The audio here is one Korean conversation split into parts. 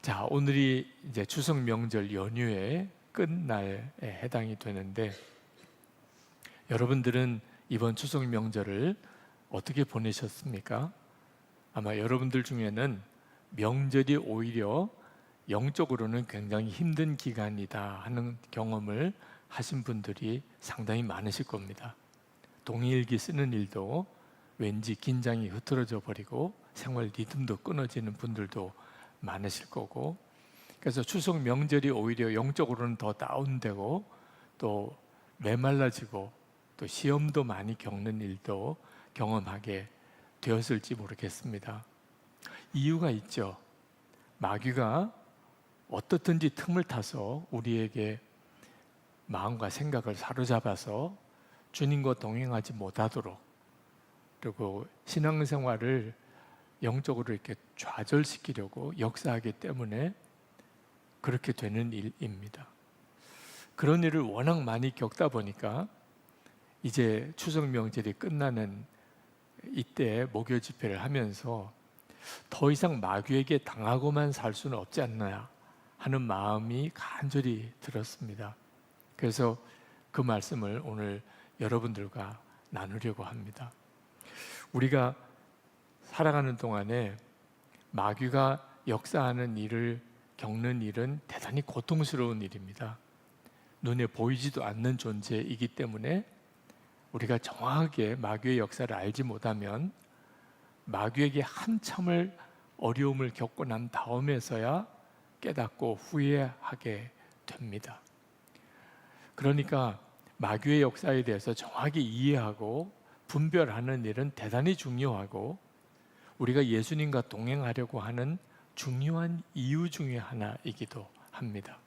자, 오늘이 이제 추석 명절 연휴의 끝날에 해당이 되는데, 여러분들은 이번 추석 명절을 어떻게 보내셨습니까? 아마 여러분들 중에는 명절이 오히려 영적으로는 굉장히 힘든 기간이다 하는 경험을 하신 분들이 상당히 많으실 겁니다. 동일기 쓰는 일도 왠지 긴장이 흐트러져 버리고 생활 리듬도 끊어지는 분들도 많으실 거고, 그래서 추석 명절이 오히려 영적으로는 더 다운되고 또 메말라지고 또 시험도 많이 겪는 일도 경험하게 되었을지 모르겠습니다. 이유가 있죠. 마귀가 어떻든지 틈을 타서 우리에게 마음과 생각을 사로잡아서 주님과 동행하지 못하도록, 그리고 신앙생활을 영적으로 이렇게 좌절시키려고 역사하기 때문에 그렇게 되는 일입니다. 그런 일을 워낙 많이 겪다 보니까 이제 추석 명절이 끝나는 이때 목요 집회를 하면서 더 이상 마귀에게 당하고만 살 수는 없지 않나 하는 마음이 간절히 들었습니다. 그래서 그 말씀을 오늘 여러분들과 나누려고 합니다. 우리가 살아가는 동안에 마귀가 역사하는 일을 겪는 일은 대단히 고통스러운 일입니다. 눈에 보이지도 않는 존재이기 때문에 우리가 정확하게 마귀의 역사를 알지 못하면 마귀에게 한참을 어려움을 겪고 난 다음에서야 깨닫고 후회하게 됩니다. 그러니까 마귀의 역사에 대해서 정확히 이해하고 분별하는 일은 대단히 중요하고, 우리가 예수님과 동행하려고 하는 중요한 이유 중에 하나이기도 합니다.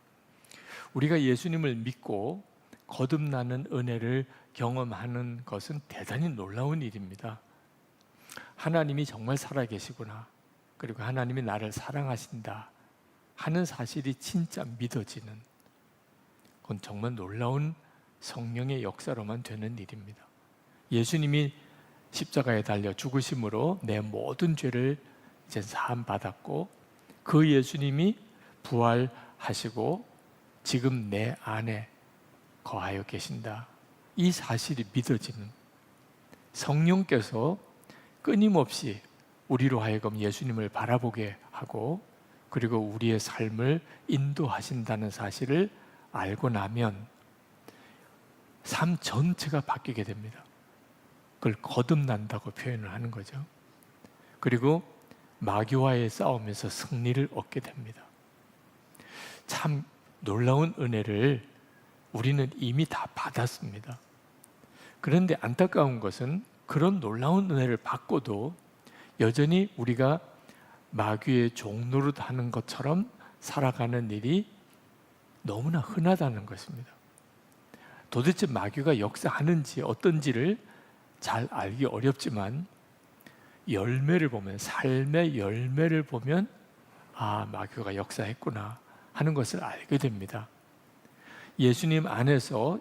우리가 예수님을 믿고 거듭나는 은혜를 경험하는 것은 대단히 놀라운 일입니다. 하나님이 정말 살아계시구나, 그리고 하나님이 나를 사랑하신다 하는 사실이 진짜 믿어지는, 그건 정말 놀라운 성령의 역사로만 되는 일입니다. 예수님이 십자가에 달려 죽으심으로 내 모든 죄를 이제 사함 받았고, 그 예수님이 부활하시고 지금 내 안에 거하여 계신다, 이 사실이 믿어지는, 성령께서 끊임없이 우리로 하여금 예수님을 바라보게 하고 그리고 우리의 삶을 인도하신다는 사실을 알고 나면 삶 전체가 바뀌게 됩니다. 그걸 거듭난다고 표현을 하는 거죠. 그리고 마귀와의 싸움에서 승리를 얻게 됩니다. 참 놀라운 은혜를 우리는 이미 다 받았습니다. 그런데 안타까운 것은 그런 놀라운 은혜를 받고도 여전히 우리가 마귀의 종노릇 하는 것처럼 살아가는 일이 너무나 흔하다는 것입니다. 도대체 마귀가 역사하는지 어떤지를 잘 알기 어렵지만 열매를 보면, 삶의 열매를 보면 아, 마귀가 역사했구나 하는 것을 알게 됩니다. 예수님 안에서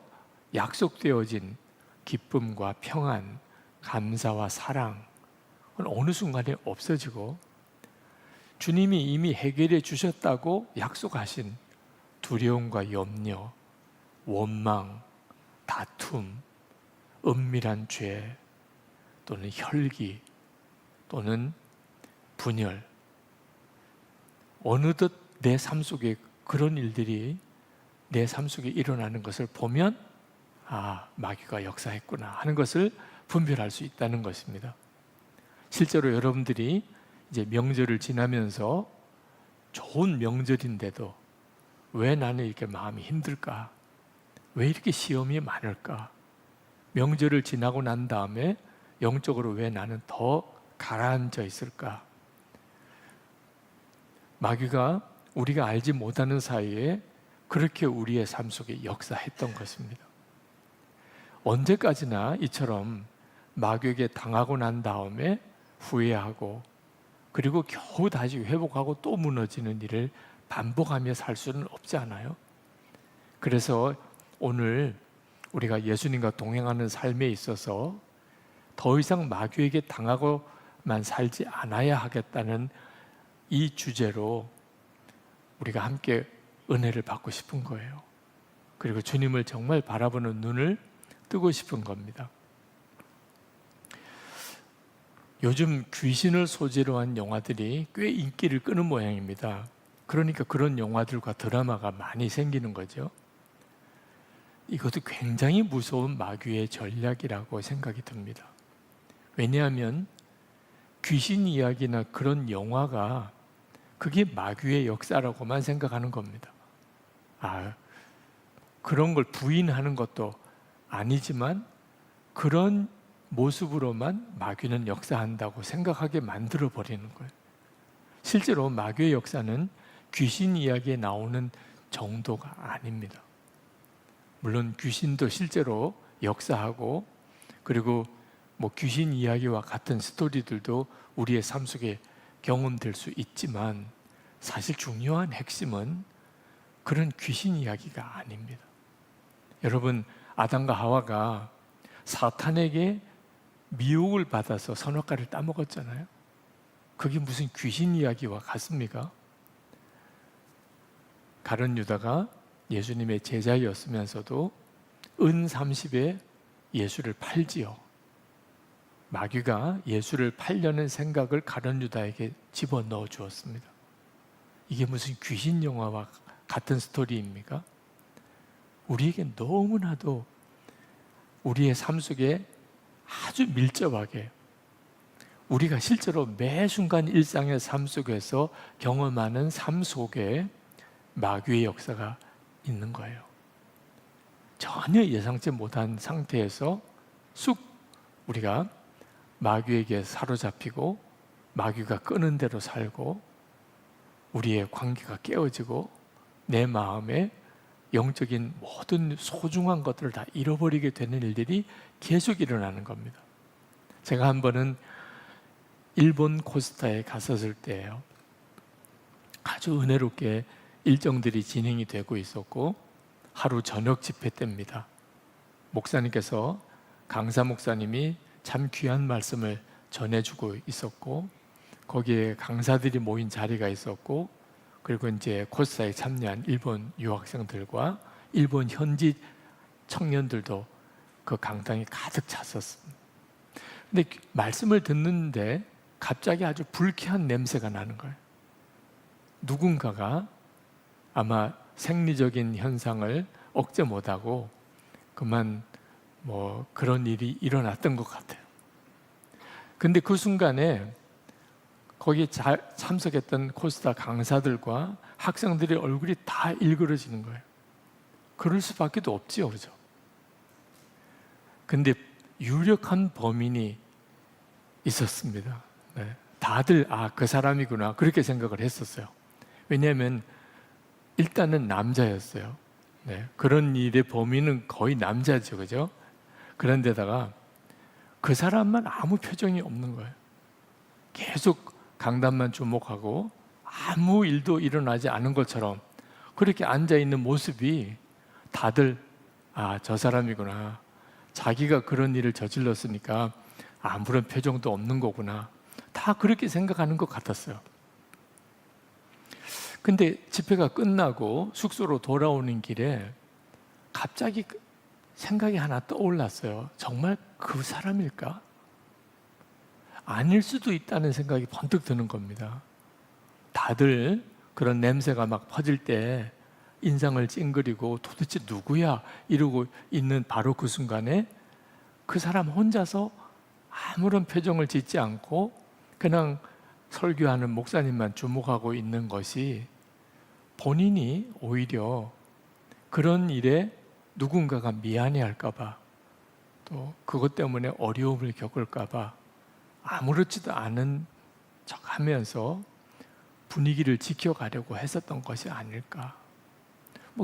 약속되어진 기쁨과 평안, 감사와 사랑, 어느 순간에 없어지고, 주님이 이미 해결해 주셨다고 약속하신 두려움과 염려, 원망, 다툼, 은밀한 죄, 또는 혈기, 또는 분열, 어느덧 내 삶 속에 그런 일들이 내 삶 속에 일어나는 것을 보면 아, 마귀가 역사했구나 하는 것을 분별할 수 있다는 것입니다. 실제로 여러분들이 이제 명절을 지나면서 좋은 명절인데도 왜 나는 이렇게 마음이 힘들까? 왜 이렇게 시험이 많을까? 명절을 지나고 난 다음에 영적으로 왜 나는 더 가라앉아 있을까? 마귀가 우리가 알지 못하는 사이에 그렇게 우리의 삶 속에 역사했던 것입니다. 언제까지나 이처럼 마귀에게 당하고 난 다음에 후회하고 그리고 겨우 다시 회복하고 또 무너지는 일을 반복하며 살 수는 없지 않아요? 그래서 오늘 우리가 예수님과 동행하는 삶에 있어서 더 이상 마귀에게 당하고만 살지 않아야 하겠다는 이 주제로 우리가 함께 은혜를 받고 싶은 거예요. 그리고 주님을 정말 바라보는 눈을 뜨고 싶은 겁니다. 요즘 귀신을 소재로 한 영화들이 꽤 인기를 끄는 모양입니다. 그러니까 그런 영화들과 드라마가 많이 생기는 거죠. 이것도 굉장히 무서운 마귀의 전략이라고 생각이 듭니다. 왜냐하면 귀신 이야기나 그런 영화가 그게 마귀의 역사라고만 생각하는 겁니다. 그런 걸 부인하는 것도 아니지만 그런 모습으로만 마귀는 역사한다고 생각하게 만들어 버리는 거예요. 실제로 마귀의 역사는 귀신 이야기에 나오는 정도가 아닙니다. 물론 귀신도 실제로 역사하고, 그리고 귀신 이야기와 같은 스토리들도 우리의 삶 속에 경험될 수 있지만, 사실 중요한 핵심은 그런 귀신 이야기가 아닙니다. 여러분, 아담과 하와가 사탄에게 미혹을 받아서 선악과를 따먹었잖아요. 그게 무슨 귀신 이야기와 같습니까? 가룟 유다가 예수님의 제자였으면서도 은 30에 예수를 팔지요. 마귀가 예수를 팔려는 생각을 가룟 유다에게 집어넣어 주었습니다. 이게 무슨 귀신 영화와 같은 스토리입니까? 우리에게 너무나도 우리의 삶 속에 아주 밀접하게, 우리가 실제로 매 순간 일상의 삶 속에서 경험하는 삶 속에 마귀의 역사가 있는 거예요. 전혀 예상치 못한 상태에서 쑥 우리가 마귀에게 사로잡히고, 마귀가 끄는 대로 살고, 우리의 관계가 깨어지고, 내 마음에 영적인 모든 소중한 것들을 다 잃어버리게 되는 일들이 계속 일어나는 겁니다. 제가 한 번은 일본 코스타에 갔었을 때예요. 아주 은혜롭게 일정들이 진행이 되고 있었고, 하루 저녁 집회 때입니다. 목사님께서, 강사 목사님이 참 귀한 말씀을 전해주고 있었고, 거기에 강사들이 모인 자리가 있었고, 그리고 이제 코스타에 참여한 일본 유학생들과 일본 현지 청년들도 그 강당에 가득 찼었습니다. 근데 말씀을 듣는데 갑자기 아주 불쾌한 냄새가 나는 거예요. 누군가가 아마 생리적인 현상을 억제 못하고 그만 그런 일이 일어났던 것 같아요. 근데 그 순간에 거기에 참석했던 코스타 강사들과 학생들의 얼굴이 다 일그러지는 거예요. 그럴 수밖에 없지요, 그렇죠? 근데 유력한 범인이 있었습니다. 네. 다들 그 사람이구나 그렇게 생각을 했었어요. 왜냐하면 일단은 남자였어요. 네. 그런 일의 범인은 거의 남자죠, 그죠? 그런데다가 그 사람만 아무 표정이 없는 거예요. 계속 강단만 주목하고 아무 일도 일어나지 않은 것처럼 그렇게 앉아있는 모습이 다들 저 사람이구나, 자기가 그런 일을 저질렀으니까 아무런 표정도 없는 거구나, 다 그렇게 생각하는 것 같았어요. 근데 집회가 끝나고 숙소로 돌아오는 길에 갑자기 생각이 하나 떠올랐어요. 정말 그 사람일까? 아닐 수도 있다는 생각이 번뜩 드는 겁니다. 다들 그런 냄새가 막 퍼질 때 인상을 찡그리고 도대체 누구야? 이러고 있는 바로 그 순간에 그 사람 혼자서 아무런 표정을 짓지 않고 그냥 설교하는 목사님만 주목하고 있는 것이, 본인이 오히려 그런 일에 누군가가 미안해할까봐, 또 그것 때문에 어려움을 겪을까봐 아무렇지도 않은 척하면서 분위기를 지켜가려고 했었던 것이 아닐까,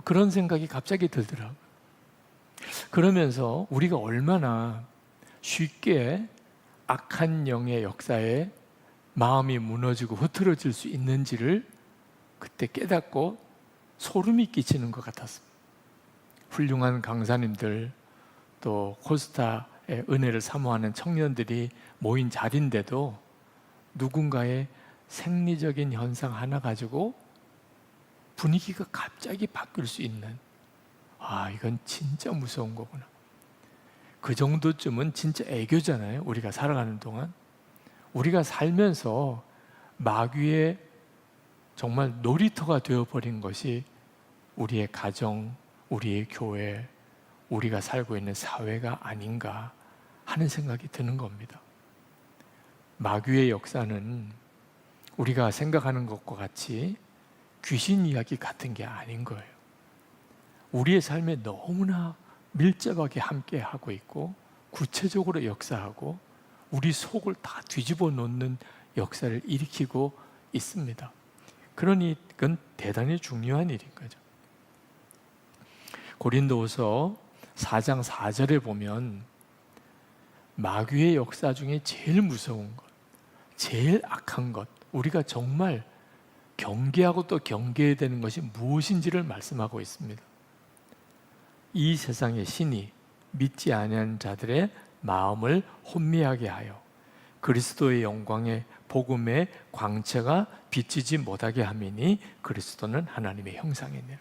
그런 생각이 갑자기 들더라고요. 그러면서 우리가 얼마나 쉽게 악한 영의 역사에 마음이 무너지고 흐트러질 수 있는지를 그때 깨닫고 소름이 끼치는 것 같았습니다. 훌륭한 강사님들, 또 코스타의 은혜를 사모하는 청년들이 모인 자리인데도 누군가의 생리적인 현상 하나 가지고 분위기가 갑자기 바뀔 수 있는, 이건 진짜 무서운 거구나. 그 정도쯤은 진짜 애교잖아요. 우리가 살아가는 동안 우리가 살면서 마귀의 정말 놀이터가 되어버린 것이 우리의 가정, 우리의 교회, 우리가 살고 있는 사회가 아닌가 하는 생각이 드는 겁니다. 마귀의 역사는 우리가 생각하는 것과 같이 귀신 이야기 같은 게 아닌 거예요. 우리의 삶에 너무나 밀접하게 함께하고 있고 구체적으로 역사하고 우리 속을 다 뒤집어 놓는 역사를 일으키고 있습니다. 그러니 그건 대단히 중요한 일인 거죠. 고린도후서 4장 4절에 보면 마귀의 역사 중에 제일 무서운 것, 제일 악한 것, 우리가 정말 경계하고 또 경계해야 되는 것이 무엇인지를 말씀하고 있습니다. 이 세상의 신이 믿지 아니하는 자들의 마음을 혼미하게 하여 그리스도의 영광의 복음의 광채가 비치지 못하게 함이니 그리스도는 하나님의 형상이니라.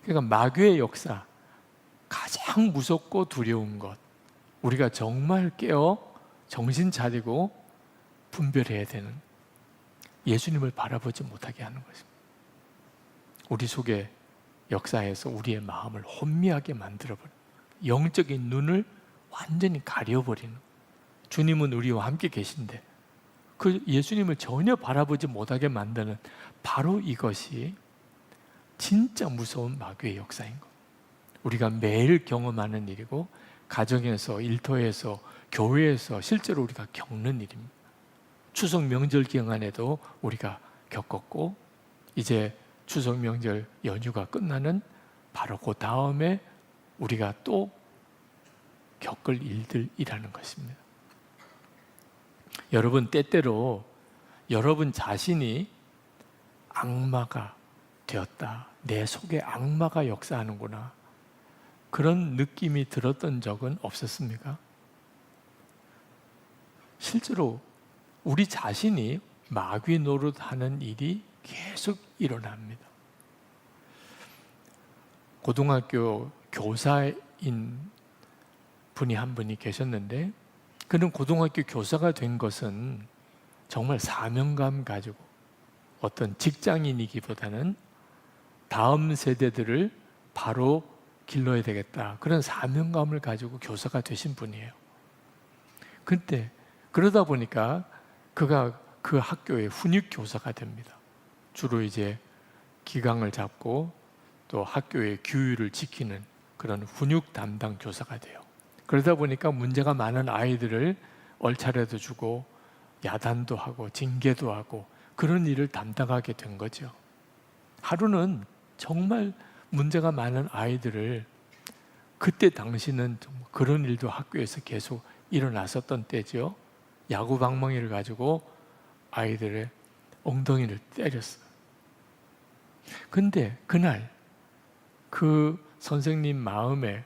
그러니까 마귀의 역사, 가장 무섭고 두려운 것, 우리가 정말 깨어 정신 차리고 분별해야 되는, 예수님을 바라보지 못하게 하는 것입니다. 우리 속에 역사에서 우리의 마음을 혼미하게 만들어버리는, 영적인 눈을 완전히 가려버리는, 주님은 우리와 함께 계신데 그 예수님을 전혀 바라보지 못하게 만드는 바로 이것이 진짜 무서운 마귀의 역사인 것. 우리가 매일 경험하는 일이고 가정에서, 일터에서, 교회에서 실제로 우리가 겪는 일입니다. 추석 명절 기간에도 우리가 겪었고 이제 추석 명절 연휴가 끝나는 바로 그 다음에 우리가 또 겪을 일들이라는 것입니다. 여러분, 때때로 여러분 자신이 악마가 되었다, 내 속에 악마가 역사하는구나, 그런 느낌이 들었던 적은 없었습니까? 실제로 우리 자신이 마귀 노릇하는 일이 계속 일어납니다. 고등학교 교사인 분이 한 분이 계셨는데 그는 고등학교 교사가 된 것은 정말 사명감 가지고 어떤 직장인이기보다는 다음 세대들을 바로 길러야 되겠다, 그런 사명감을 가지고 교사가 되신 분이에요. 근데 그러다 보니까 그가 그 학교의 훈육 교사가 됩니다. 주로 이제 기강을 잡고 또 학교의 규율을 지키는 그런 훈육 담당 교사가 돼요. 그러다 보니까 문제가 많은 아이들을 얼차려도 주고 야단도 하고 징계도 하고 그런 일을 담당하게 된 거죠. 하루는 정말 문제가 많은 아이들을, 그때 당시는 그런 일도 학교에서 계속 일어났었던 때죠. 야구 방망이를 가지고 아이들의 엉덩이를 때렸어요. 근데 그날 그 선생님 마음에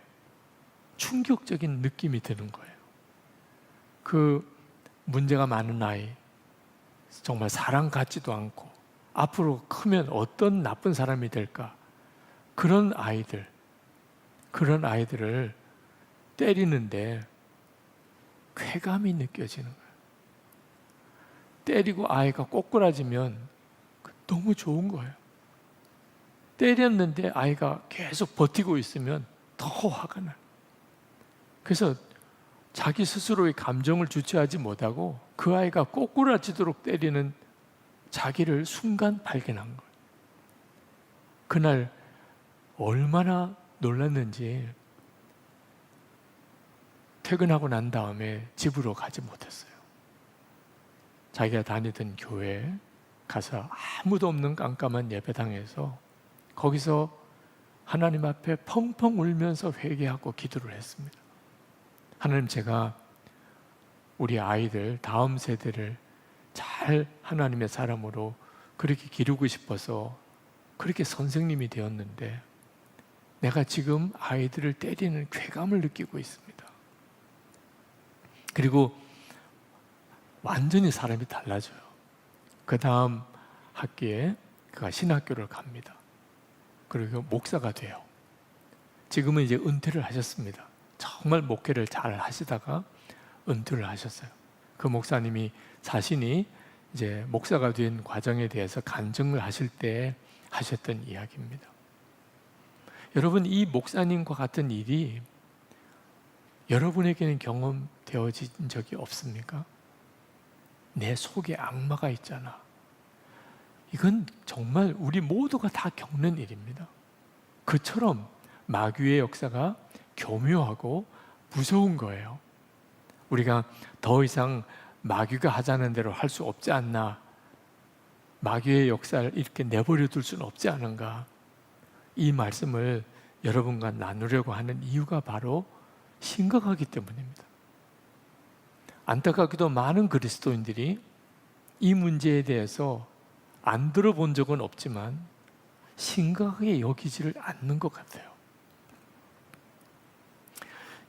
충격적인 느낌이 드는 거예요. 그 문제가 많은 아이, 정말 사람 같지도 않고 앞으로 크면 어떤 나쁜 사람이 될까, 그런 아이들을 때리는데 쾌감이 느껴지는 거예요. 때리고 아이가 꼬꾸라지면 너무 좋은 거예요. 때렸는데 아이가 계속 버티고 있으면 더 화가 나요. 그래서 자기 스스로의 감정을 주체하지 못하고 그 아이가 꼬꾸라지도록 때리는 자기를 순간 발견한 거예요. 그날 얼마나 놀랐는지 퇴근하고 난 다음에 집으로 가지 못했어요. 자기가 다니던 교회에 가서 아무도 없는 깜깜한 예배당에서 거기서 하나님 앞에 펑펑 울면서 회개하고 기도를 했습니다. 하나님, 제가 우리 아이들, 다음 세대를 잘 하나님의 사람으로 그렇게 기르고 싶어서 그렇게 선생님이 되었는데 내가 지금 아이들을 때리는 쾌감을 느끼고 있습니다. 그리고 완전히 사람이 달라져요. 그 다음 학기에 그가 신학교를 갑니다. 그리고 목사가 돼요. 지금은 이제 은퇴를 하셨습니다. 정말 목회를 잘 하시다가 은퇴를 하셨어요. 그 목사님이 자신이 이제 목사가 된 과정에 대해서 간증을 하실 때 하셨던 이야기입니다. 여러분, 이 목사님과 같은 일이 여러분에게는 경험되어진 적이 없습니까? 내 속에 악마가 있잖아. 이건 정말 우리 모두가 다 겪는 일입니다. 그처럼 마귀의 역사가 교묘하고 무서운 거예요. 우리가 더 이상 마귀가 하자는 대로 할 수 없지 않나, 마귀의 역사를 이렇게 내버려 둘 수는 없지 않은가, 이 말씀을 여러분과 나누려고 하는 이유가 바로 심각하기 때문입니다. 안타깝게도 많은 그리스도인들이 이 문제에 대해서 안 들어본 적은 없지만 심각하게 여기지를 않는 것 같아요.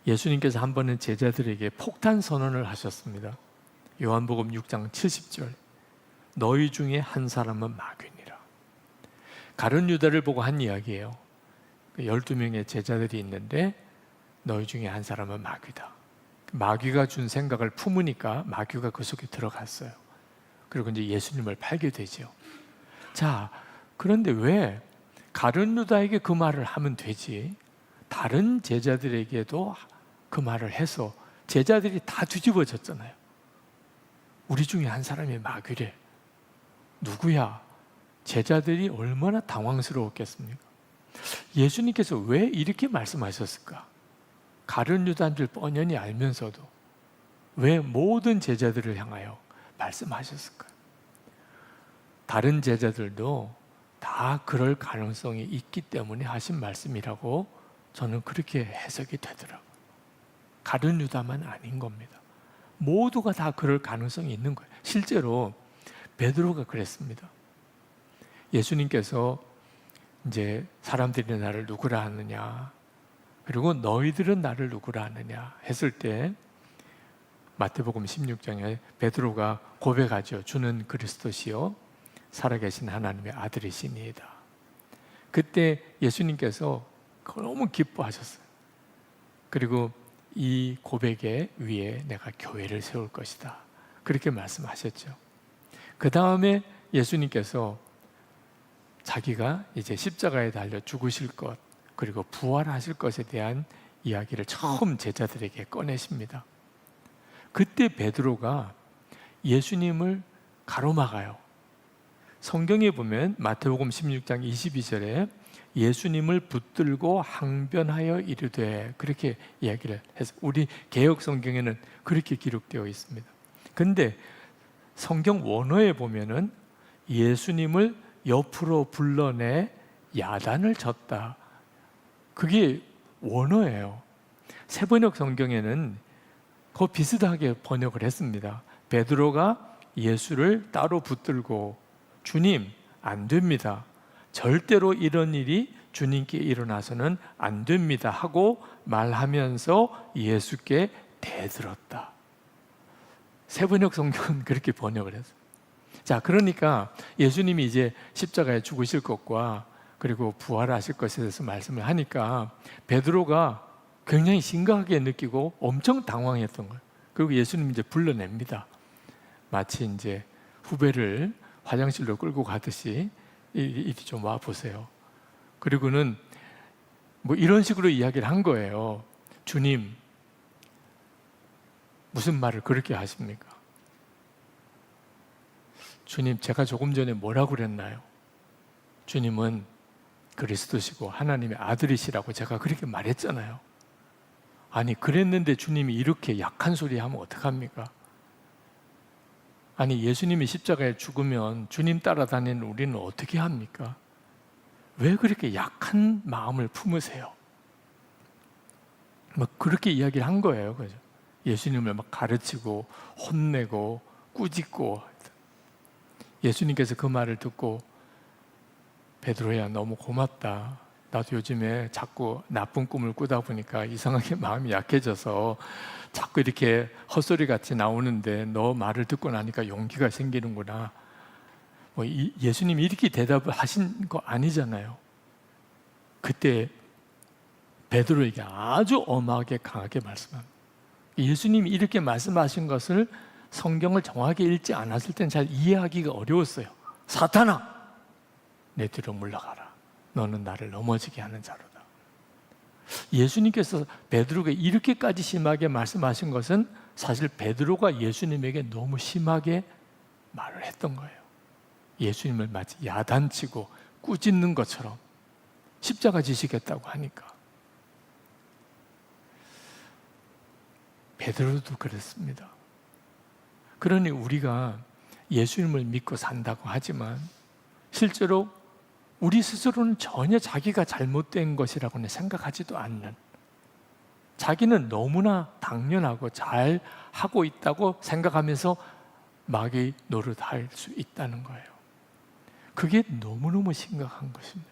예수님께서 한 번은 제자들에게 폭탄 선언을 하셨습니다. 요한복음 6장 70절, 너희 중에 한 사람은 마귀니라. 가룟 유다를 보고 한 이야기예요. 12명의 제자들이 있는데 너희 중에 한 사람은 마귀다. 마귀가 준 생각을 품으니까 마귀가 그 속에 들어갔어요. 그리고 이제 예수님을 팔게 되죠. 자, 그런데 왜 가룟 유다에게 그 말을 하면 되지 다른 제자들에게도 그 말을 해서 제자들이 다 뒤집어졌잖아요. 우리 중에 한 사람이 마귀래. 누구야? 제자들이 얼마나 당황스러웠겠습니까? 예수님께서 왜 이렇게 말씀하셨을까? 가룟 유다인 줄 뻔히 알면서도 왜 모든 제자들을 향하여 말씀하셨을까? 다른 제자들도 다 그럴 가능성이 있기 때문에 하신 말씀이라고 저는 그렇게 해석이 되더라고요. 가룟 유다만 아닌 겁니다. 모두가 다 그럴 가능성이 있는 거예요. 실제로 베드로가 그랬습니다. 예수님께서 이제 사람들이 나를 누구라 하느냐, 그리고 너희들은 나를 누구라 하느냐 했을 때 마태복음 16장에 베드로가 고백하죠. 주는 그리스도시요 살아계신 하나님의 아들이시니이다. 그때 예수님께서 너무 기뻐하셨어요. 그리고 이 고백의 위에 내가 교회를 세울 것이다. 그렇게 말씀하셨죠. 그 다음에 예수님께서 자기가 이제 십자가에 달려 죽으실 것, 그리고 부활하실 것에 대한 이야기를 처음 제자들에게 꺼내십니다. 그때 베드로가 예수님을 가로막아요. 성경에 보면 마태복음 16장 22절에 예수님을 붙들고 항변하여 이르되, 그렇게 이야기를 해서 우리 개역 성경에는 그렇게 기록되어 있습니다. 근데 성경 원어에 보면은 예수님을 옆으로 불러내 야단을 쳤다. 그게 원어예요. 세번역 성경에는 그 비슷하게 번역을 했습니다. 베드로가 예수를 따로 붙들고 주님, 안 됩니다. 절대로 이런 일이 주님께 일어나서는 안 됩니다 하고 말하면서 예수께 대들었다. 세번역 성경은 그렇게 번역을 했어요. 자, 그러니까 예수님이 이제 십자가에 죽으실 것과 그리고 부활하실 것에 대해서 말씀을 하니까 베드로가 굉장히 심각하게 느끼고 엄청 당황했던 거예요. 그리고 예수님 이제 불러냅니다. 마치 이제 후배를 화장실로 끌고 가듯이 이리 좀 와 보세요. 그리고는 뭐 이런 식으로 이야기를 한 거예요. 주님, 무슨 말을 그렇게 하십니까? 주님, 제가 조금 전에 뭐라고 그랬나요? 주님은 그리스도시고 하나님의 아들이시라고 제가 그렇게 말했잖아요. 아니, 그랬는데 주님이 이렇게 약한 소리 하면 어떡합니까? 아니, 예수님이 십자가에 죽으면 주님 따라다니는 우리는 어떻게 합니까? 왜 그렇게 약한 마음을 품으세요? 막 그렇게 이야기를 한 거예요. 그죠? 예수님을 막 가르치고 혼내고 꾸짖고. 예수님께서 그 말을 듣고 베드로야, 너무 고맙다. 나도 요즘에 자꾸 나쁜 꿈을 꾸다 보니까 이상하게 마음이 약해져서 자꾸 이렇게 헛소리 같이 나오는데 너 말을 듣고 나니까 용기가 생기는구나. 예수님이 이렇게 대답을 하신 거 아니잖아요. 그때 베드로에게 아주 엄하게 강하게 말씀합니다. 예수님이 이렇게 말씀하신 것을 성경을 정확히 읽지 않았을 땐 잘 이해하기가 어려웠어요. 사탄아, 내 뒤로 물러가라. 너는 나를 넘어지게 하는 자로다. 예수님께서 베드로에게 이렇게까지 심하게 말씀하신 것은 사실 베드로가 예수님에게 너무 심하게 말을 했던 거예요. 예수님을 마치 야단치고 꾸짖는 것처럼 십자가 지시겠다고 하니까. 베드로도 그랬습니다. 그러니 우리가 예수님을 믿고 산다고 하지만 실제로 우리 스스로는 전혀 자기가 잘못된 것이라고는 생각하지도 않는, 자기는 너무나 당연하고 잘 하고 있다고 생각하면서 마귀 노릇할 수 있다는 거예요. 그게 너무너무 심각한 것입니다.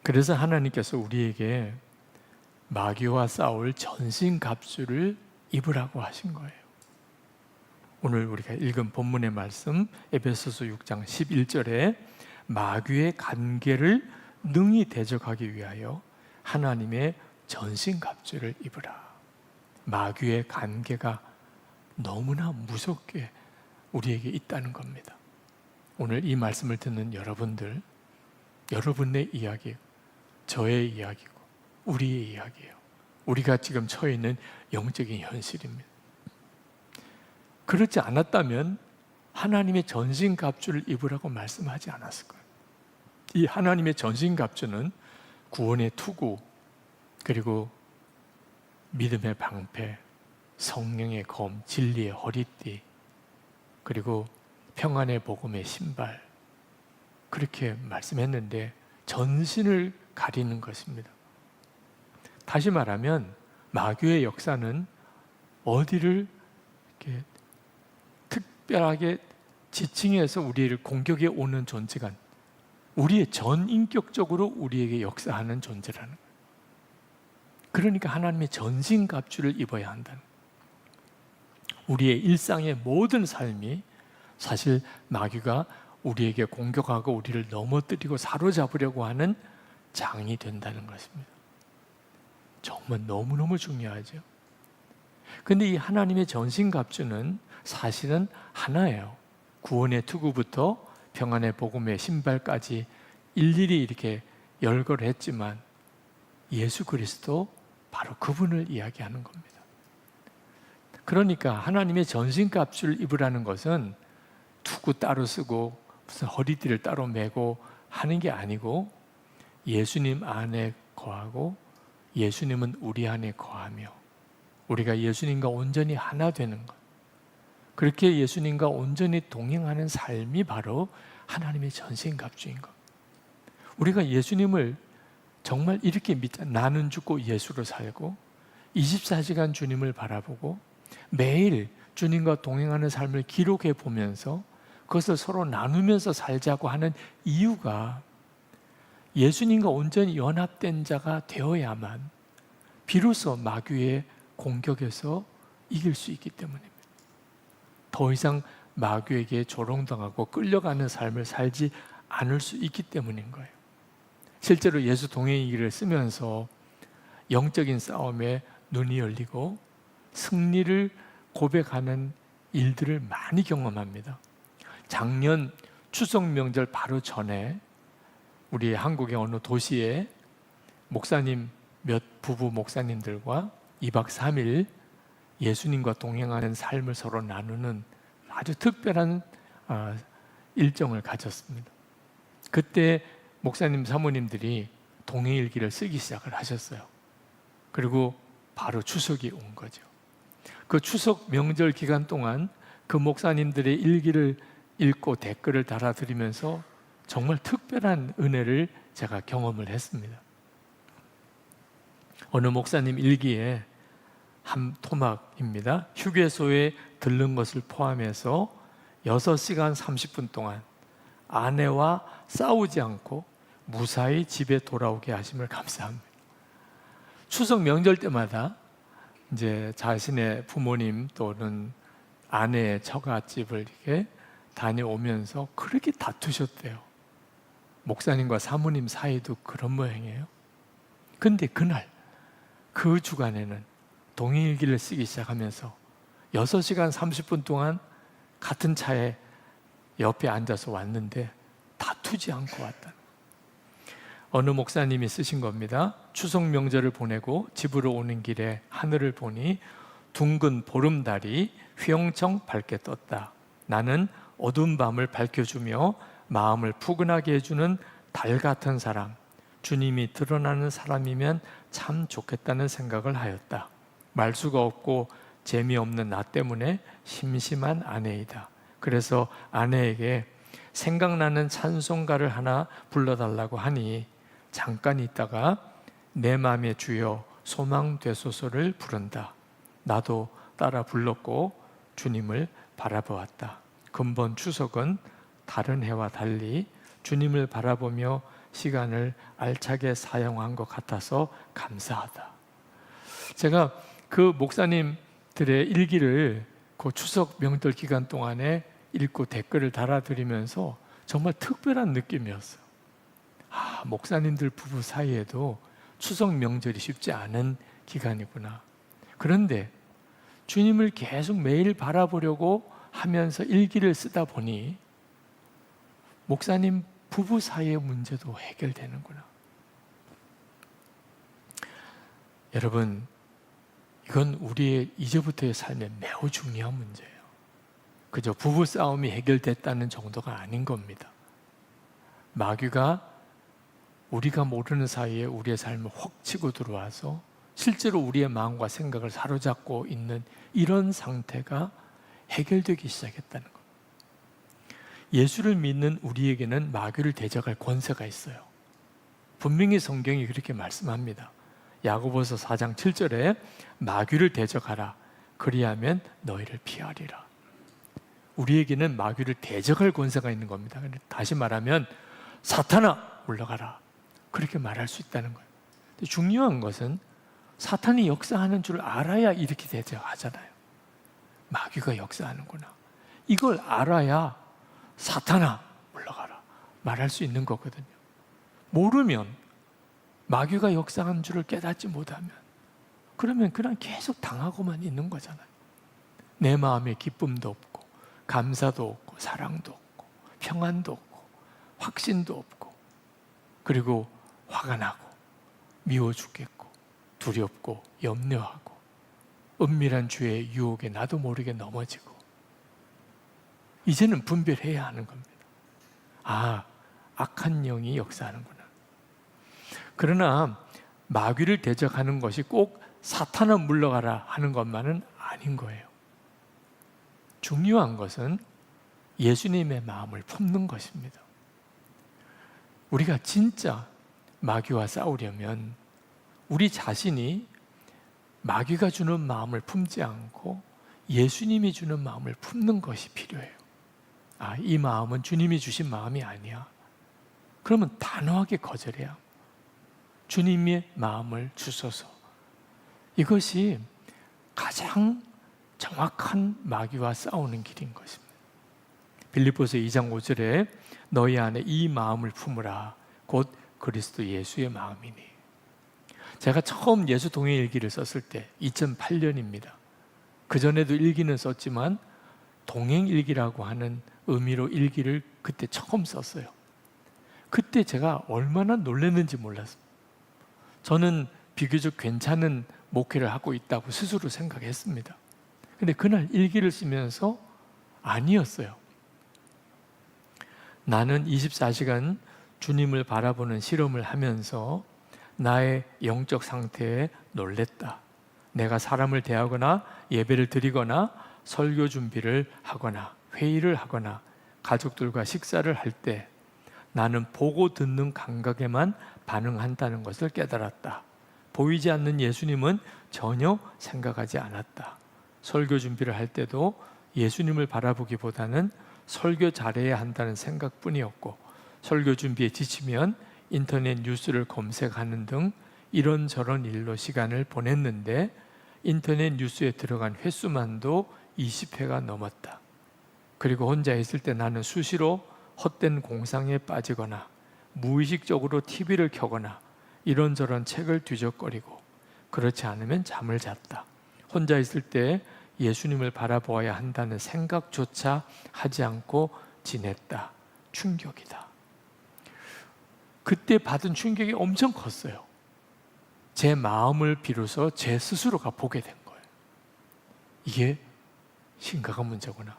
그래서 하나님께서 우리에게 마귀와 싸울 전신갑주를 입으라고 하신 거예요. 오늘 우리가 읽은 본문의 말씀 에베소서 6장 11절에 마귀의 간계를 능히 대적하기 위하여 하나님의 전신갑주를 입으라. 마귀의 간계가 너무나 무섭게 우리에게 있다는 겁니다. 오늘 이 말씀을 듣는 여러분들, 여러분의 이야기, 저의 이야기고 우리의 이야기예요. 우리가 지금 처해 있는 영적인 현실입니다. 그렇지 않았다면 하나님의 전신갑주를 입으라고 말씀하지 않았을 거예요. 이 하나님의 전신갑주는 구원의 투구, 그리고 믿음의 방패, 성령의 검, 진리의 허리띠, 그리고 평안의 복음의 신발, 그렇게 말씀했는데 전신을 가리는 것입니다. 다시 말하면 마귀의 역사는 어디를 이렇게 특별하게 지칭해서 우리를 공격해 오는 존재가, 우리의 전인격적으로 우리에게 역사하는 존재라는 거예요. 그러니까 하나님의 전신갑주를 입어야 한다는 거예요. 우리의 일상의 모든 삶이 사실 마귀가 우리에게 공격하고 우리를 넘어뜨리고 사로잡으려고 하는 장이 된다는 것입니다. 정말 너무너무 중요하죠. 그런데 이 하나님의 전신갑주는 사실은 하나예요. 구원의 투구부터 평안의 복음의 신발까지 일일이 이렇게 열거했지만 예수 그리스도, 바로 그분을 이야기하는 겁니다. 그러니까 하나님의 전신갑주를 입으라는 것은 투구 따로 쓰고 무슨 허리띠를 따로 메고 하는 게 아니고, 예수님 안에 거하고 예수님은 우리 안에 거하며 우리가 예수님과 온전히 하나 되는 것, 그렇게 예수님과 온전히 동행하는 삶이 바로 하나님의 전신갑주인 것. 우리가 예수님을 정말 이렇게 믿자. 나는 죽고 예수로 살고 24시간 주님을 바라보고 매일 주님과 동행하는 삶을 기록해 보면서 그것을 서로 나누면서 살자고 하는 이유가, 예수님과 온전히 연합된 자가 되어야만 비로소 마귀의 공격에서 이길 수 있기 때문입니다. 더 이상 마귀에게 조롱당하고 끌려가는 삶을 살지 않을 수 있기 때문인 거예요. 실제로 예수 동행의 길을 쓰면서 영적인 싸움에 눈이 열리고 승리를 고백하는 일들을 많이 경험합니다. 작년 추석 명절 바로 전에 우리 한국의 어느 도시에 목사님 몇 부부 목사님들과 2박 3일 예수님과 동행하는 삶을 서로 나누는 아주 특별한 일정을 가졌습니다. 그때 목사님 사모님들이 동행일기를 쓰기 시작을 하셨어요. 그리고 바로 추석이 온 거죠. 그 추석 명절 기간 동안 그 목사님들의 일기를 읽고 댓글을 달아드리면서 정말 특별한 은혜를 제가 경험을 했습니다. 어느 목사님 일기에 한 토막입니다. 휴게소에 들른 것을 포함해서 6시간 30분 동안 아내와 싸우지 않고 무사히 집에 돌아오게 하심을 감사합니다. 추석 명절 때마다 이제 자신의 부모님 또는 아내의 처갓집을 이렇게 다녀오면서 그렇게 다투셨대요. 목사님과 사모님 사이도 그런 모양이에요. 근데 그날 그 주간에는 동행일기를 쓰기 시작하면서 6시간 30분 동안 같은 차에 옆에 앉아서 왔는데 다투지 않고 왔다. 어느 목사님이 쓰신 겁니다. 추석 명절을 보내고 집으로 오는 길에 하늘을 보니 둥근 보름달이 휘영청 밝게 떴다. 나는 어두운 밤을 밝혀주며 마음을 푸근하게 해주는 달 같은 사람, 주님이 드러나는 사람이면 참 좋겠다는 생각을 하였다. 말수가 없고 재미없는 나 때문에 심심한 아내이다. 그래서 아내에게 생각나는 찬송가를 하나 불러달라고 하니 잠깐 있다가 내 맘의 주여 소망 되소서를 부른다. 나도 따라 불렀고 주님을 바라보았다. 근본 추석은 다른 해와 달리 주님을 바라보며 시간을 알차게 사용한 것 같아서 감사하다. 제가 그 목사님들의 일기를 그 추석 명절 기간 동안에 읽고 댓글을 달아드리면서 정말 특별한 느낌이었어요. 목사님들 부부 사이에도 추석 명절이 쉽지 않은 기간이구나. 그런데 주님을 계속 매일 바라보려고 하면서 일기를 쓰다 보니 목사님 부부 사이의 문제도 해결되는구나. 여러분, 이건 우리의 이제부터의 삶에 매우 중요한 문제예요. 그저 부부 싸움이 해결됐다는 정도가 아닌 겁니다. 마귀가 우리가 모르는 사이에 우리의 삶을 훅 치고 들어와서 실제로 우리의 마음과 생각을 사로잡고 있는 이런 상태가 해결되기 시작했다는 것. 예수를 믿는 우리에게는 마귀를 대적할 권세가 있어요. 분명히 성경이 그렇게 말씀합니다. 야고보서 4장 7절에 마귀를 대적하라. 그리하면 너희를 피하리라. 우리에게는 마귀를 대적할 권세가 있는 겁니다. 다시 말하면 사탄아 물러가라. 그렇게 말할 수 있다는 거예요. 근데 중요한 것은 사탄이 역사하는 줄 알아야 이렇게 대적하잖아요. 마귀가 역사하는구나. 이걸 알아야 사탄아 물러가라 말할 수 있는 거거든요. 모르면 마귀가 역사하는 줄을 깨닫지 못하면 그러면 그냥 계속 당하고만 있는 거잖아요. 내 마음에 기쁨도 없고 감사도 없고 사랑도 없고 평안도 없고 확신도 없고 그리고 화가 나고 미워 죽겠고 두렵고 염려하고 은밀한 죄의 유혹에 나도 모르게 넘어지고 이제는 분별해야 하는 겁니다. 악한 영이 역사하는구나. 그러나 마귀를 대적하는 것이 꼭 사탄아 물러가라 하는 것만은 아닌 거예요. 중요한 것은 예수님의 마음을 품는 것입니다. 우리가 진짜 마귀와 싸우려면 우리 자신이 마귀가 주는 마음을 품지 않고 예수님이 주는 마음을 품는 것이 필요해요. 이 마음은 주님이 주신 마음이 아니야. 그러면 단호하게 거절해야 주님의 마음을 주소서. 이것이 가장 정확한 마귀와 싸우는 길인 것입니다. 빌립보서 2장 5절에 너희 안에 이 마음을 품으라. 곧 그리스도 예수의 마음이니. 제가 처음 예수 동행 일기를 썼을 때 2008년입니다. 그전에도 일기는 썼지만 동행 일기라고 하는 의미로 일기를 그때 처음 썼어요. 그때 제가 얼마나 놀랐는지 몰랐어요. 저는 비교적 괜찮은 목회를 하고 있다고 스스로 생각했습니다. 근데 그날 일기를 쓰면서 아니었어요. 나는 24시간 주님을 바라보는 실험을 하면서 나의 영적 상태에 놀랬다. 내가 사람을 대하거나 예배를 드리거나 설교 준비를 하거나 회의를 하거나 가족들과 식사를 할 때 나는 보고 듣는 감각에만 반응한다는 것을 깨달았다. 보이지 않는 예수님은 전혀 생각하지 않았다. 설교 준비를 할 때도 예수님을 바라보기보다는 설교 잘해야 한다는 생각뿐이었고 설교 준비에 지치면 인터넷 뉴스를 검색하는 등 이런저런 일로 시간을 보냈는데 인터넷 뉴스에 들어간 횟수만도 20회가 넘었다. 그리고 혼자 있을 때 나는 수시로 헛된 공상에 빠지거나 무의식적으로 TV를 켜거나 이런저런 책을 뒤적거리고 그렇지 않으면 잠을 잤다. 혼자 있을 때 예수님을 바라보아야 한다는 생각조차 하지 않고 지냈다. 충격이다. 그때 받은 충격이 엄청 컸어요. 제 마음을 비로소 제 스스로가 보게 된 거예요. 이게 심각한 문제구나.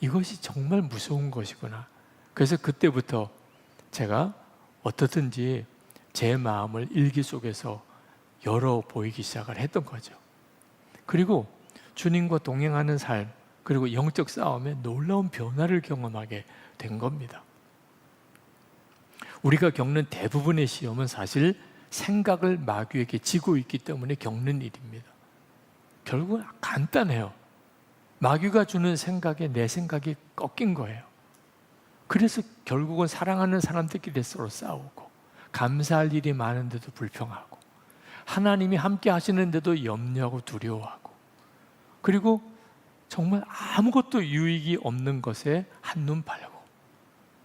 이것이 정말 무서운 것이구나. 그래서 그때부터 제가 어떻든지 제 마음을 일기 속에서 열어 보이기 시작을 했던 거죠. 그리고 주님과 동행하는 삶, 그리고 영적 싸움에 놀라운 변화를 경험하게 된 겁니다. 우리가 겪는 대부분의 시험은 사실 생각을 마귀에게 지고 있기 때문에 겪는 일입니다. 결국은 간단해요. 마귀가 주는 생각에 내 생각이 꺾인 거예요. 그래서 결국은 사랑하는 사람들끼리 서로 싸우고 감사할 일이 많은데도 불평하고 하나님이 함께 하시는데도 염려하고 두려워하고 그리고 정말 아무것도 유익이 없는 것에 한눈 팔고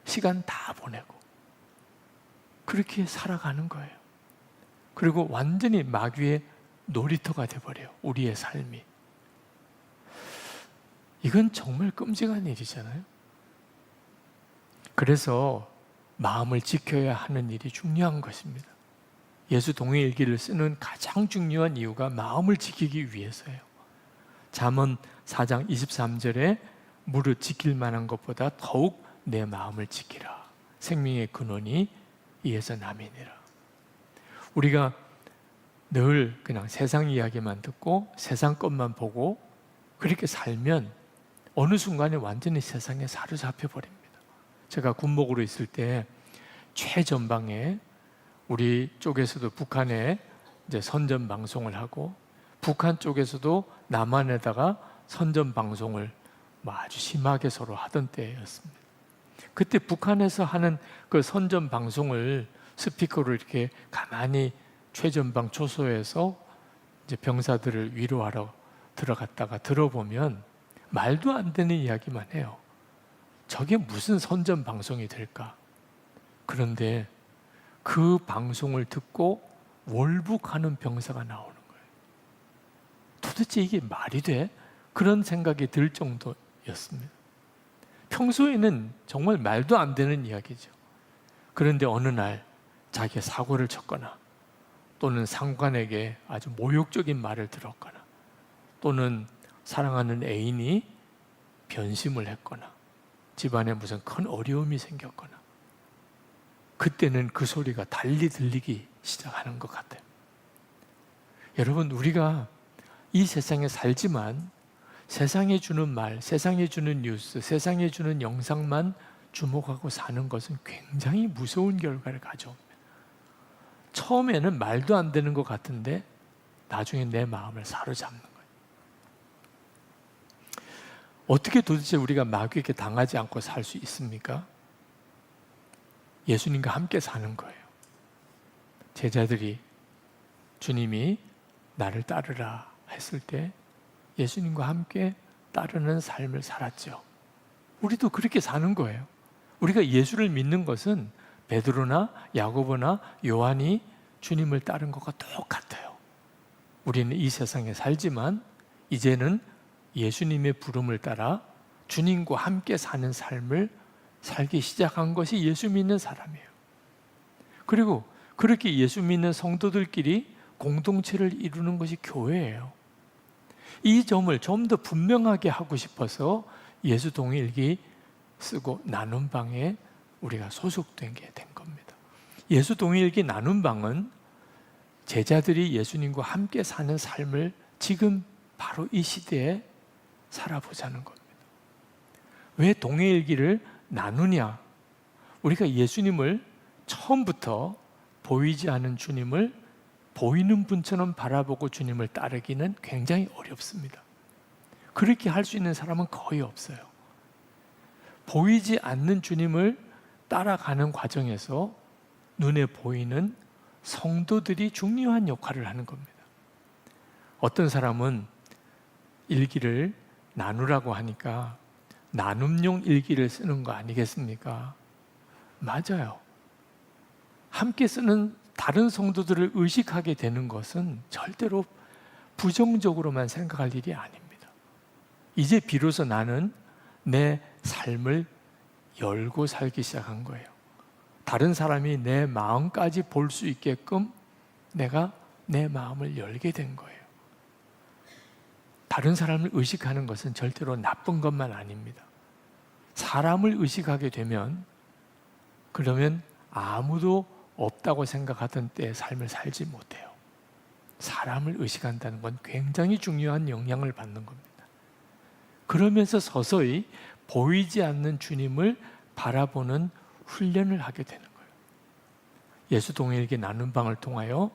시간 다 보내고 그렇게 살아가는 거예요. 그리고 완전히 마귀의 놀이터가 돼버려요. 우리의 삶이. 이건 정말 끔찍한 일이잖아요. 그래서 마음을 지켜야 하는 일이 중요한 것입니다. 예수 동행일기를 쓰는 가장 중요한 이유가 마음을 지키기 위해서예요. 잠언 4장 23절에 무릇 지킬 만한 것보다 더욱 내 마음을 지키라. 생명의 근원이 이에서 남이니라. 우리가 늘 그냥 세상 이야기만 듣고 세상 것만 보고 그렇게 살면 어느 순간에 완전히 세상에 사로잡혀 버립니다. 제가 군목으로 있을 때 최전방에 우리 쪽에서도 북한에 이제 선전 방송을 하고 북한 쪽에서도 남한에다가 선전 방송을 아주 심하게 서로 하던 때였습니다. 그때 북한에서 하는 그 선전 방송을 스피커로 이렇게 가만히 최전방 초소에서 이제 병사들을 위로하러 들어갔다가 들어보면 말도 안 되는 이야기만 해요. 저게 무슨 선전 방송이 될까? 그런데 그 방송을 듣고 월북하는 병사가 나오는 거예요. 도대체 이게 말이 돼? 그런 생각이 들 정도였습니다. 평소에는 정말 말도 안 되는 이야기죠. 그런데 어느 날 자기가 사고를 쳤거나 또는 상관에게 아주 모욕적인 말을 들었거나 또는 사랑하는 애인이 변심을 했거나 집안에 무슨 큰 어려움이 생겼거나 그때는 그 소리가 달리 들리기 시작하는 것 같아요. 여러분, 우리가 이 세상에 살지만 세상에 주는 말, 세상에 주는 뉴스, 세상에 주는 영상만 주목하고 사는 것은 굉장히 무서운 결과를 가져옵니다. 처음에는 말도 안 되는 것 같은데 나중에 내 마음을 사로잡는 거예요. 어떻게 도대체 우리가 마귀에게 당하지 않고 살 수 있습니까? 예수님과 함께 사는 거예요. 제자들이 주님이 나를 따르라 했을 때 예수님과 함께 따르는 삶을 살았죠. 우리도 그렇게 사는 거예요. 우리가 예수를 믿는 것은 베드로나 야고보나 요한이 주님을 따른 것과 똑같아요. 우리는 이 세상에 살지만 이제는 예수님의 부름을 따라 주님과 함께 사는 삶을 살기 시작한 것이 예수 믿는 사람이에요. 그리고 그렇게 예수 믿는 성도들끼리 공동체를 이루는 것이 교회예요. 이 점을 좀 더 분명하게 하고 싶어서 예수 동행일기 쓰고 나눈 방에 우리가 소속된 게 된 겁니다. 예수 동행일기 나눈 방은 제자들이 예수님과 함께 사는 삶을 지금 바로 이 시대에 살아보자는 겁니다. 왜 동행일기를 나누냐? 우리가 예수님을 처음부터 보이지 않은 주님을 보이는 분처럼 바라보고 주님을 따르기는 굉장히 어렵습니다. 그렇게 할 수 있는 사람은 거의 없어요. 보이지 않는 주님을 따라가는 과정에서 눈에 보이는 성도들이 중요한 역할을 하는 겁니다. 어떤 사람은 일기를 나누라고 하니까 나눔용 일기를 쓰는 거 아니겠습니까? 맞아요. 함께 쓰는 다른 성도들을 의식하게 되는 것은 절대로 부정적으로만 생각할 일이 아닙니다. 이제 비로소 나는 내 삶을 열고 살기 시작한 거예요. 다른 사람이 내 마음까지 볼 수 있게끔 내가 내 마음을 열게 된 거예요. 다른 사람을 의식하는 것은 절대로 나쁜 것만 아닙니다. 사람을 의식하게 되면 그러면 아무도 없다고 생각하던 때의 삶을 살지 못해요. 사람을 의식한다는 건 굉장히 중요한 영향을 받는 겁니다. 그러면서 서서히 보이지 않는 주님을 바라보는 훈련을 하게 되는 거예요. 예수 동일기 나눔방을 통하여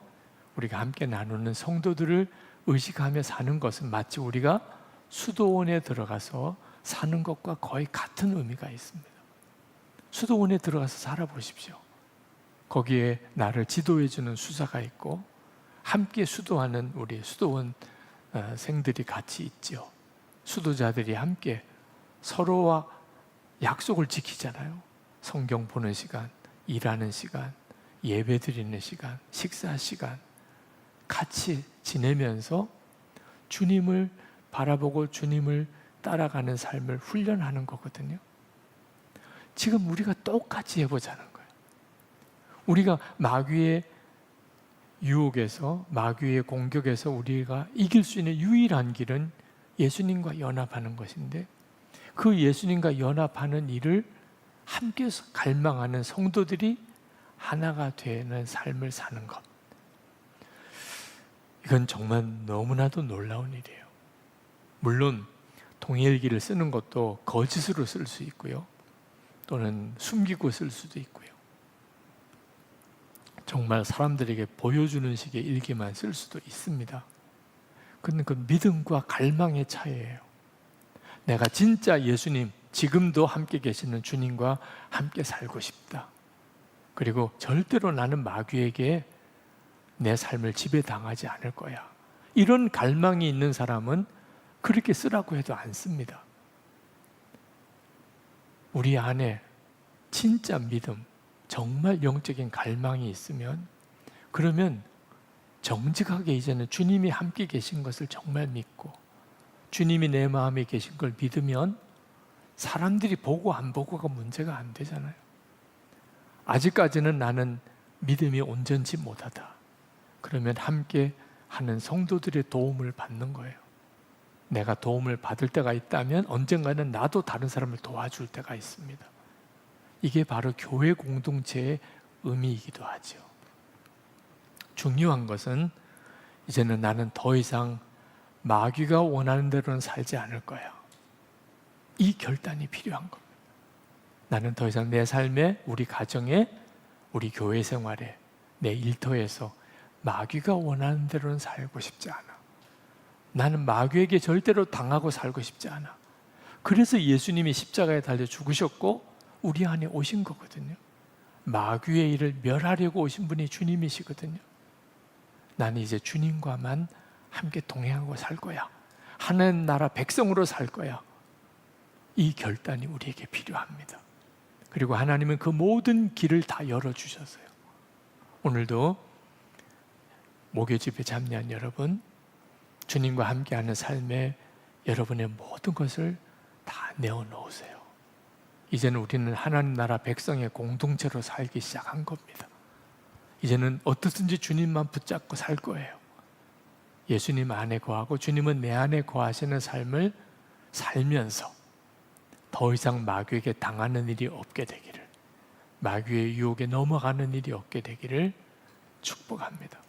우리가 함께 나누는 성도들을 의식하며 사는 것은 마치 우리가 수도원에 들어가서 사는 것과 거의 같은 의미가 있습니다. 수도원에 들어가서 살아보십시오. 거기에 나를 지도해주는 수사가 있고 함께 수도하는 우리 수도원 생들이 같이 있죠. 수도자들이 함께 서로와 약속을 지키잖아요. 성경 보는 시간, 일하는 시간, 예배 드리는 시간, 식사 시간 같이 지내면서 주님을 바라보고 주님을 따라가는 삶을 훈련하는 거거든요. 지금 우리가 똑같이 해보자는 거예요. 우리가 마귀의 유혹에서, 마귀의 공격에서 우리가 이길 수 있는 유일한 길은 예수님과 연합하는 것인데, 그 예수님과 연합하는 일을 함께 갈망하는 성도들이 하나가 되는 삶을 사는 것. 이건 정말 너무나도 놀라운 일이에요. 물론 동일기를 쓰는 것도 거짓으로 쓸 수 있고요. 또는 숨기고 쓸 수도 있고요. 정말 사람들에게 보여주는 식의 일기만 쓸 수도 있습니다. 그건 그 믿음과 갈망의 차이예요. 내가 진짜 예수님, 지금도 함께 계시는 주님과 함께 살고 싶다. 그리고 절대로 나는 마귀에게 내 삶을 지배당하지 않을 거야. 이런 갈망이 있는 사람은 그렇게 쓰라고 해도 안 씁니다. 우리 안에 진짜 믿음, 정말 영적인 갈망이 있으면, 그러면 정직하게 이제는 주님이 함께 계신 것을 정말 믿고 주님이 내 마음에 계신 걸 믿으면 사람들이 보고 안 보고가 문제가 안 되잖아요. 아직까지는 나는 믿음이 온전치 못하다. 그러면 함께 하는 성도들의 도움을 받는 거예요. 내가 도움을 받을 때가 있다면 언젠가는 나도 다른 사람을 도와줄 때가 있습니다. 이게 바로 교회 공동체의 의미이기도 하죠. 중요한 것은 이제는 나는 더 이상 마귀가 원하는 대로는 살지 않을 거야. 이 결단이 필요한 겁니다. 나는 더 이상 내 삶에, 우리 가정에, 우리 교회 생활에, 내 일터에서 마귀가 원하는 대로는 살고 싶지 않아. 나는 마귀에게 절대로 당하고 살고 싶지 않아. 그래서 예수님이 십자가에 달려 죽으셨고 우리 안에 오신 거거든요. 마귀의 일을 멸하려고 오신 분이 주님이시거든요. 나는 이제 주님과만 함께 동행하고 살 거야. 하나님 나라 백성으로 살 거야. 이 결단이 우리에게 필요합니다. 그리고 하나님은 그 모든 길을 다 열어주셨어요. 오늘도 목요집에 참여한 여러분, 주님과 함께하는 삶에 여러분의 모든 것을 다 내어놓으세요. 이제는 우리는 하나님 나라 백성의 공동체로 살기 시작한 겁니다. 이제는 어떻든지 주님만 붙잡고 살 거예요. 예수님 안에 거하고 주님은 내 안에 거하시는 삶을 살면서 더 이상 마귀에게 당하는 일이 없게 되기를, 마귀의 유혹에 넘어가는 일이 없게 되기를 축복합니다.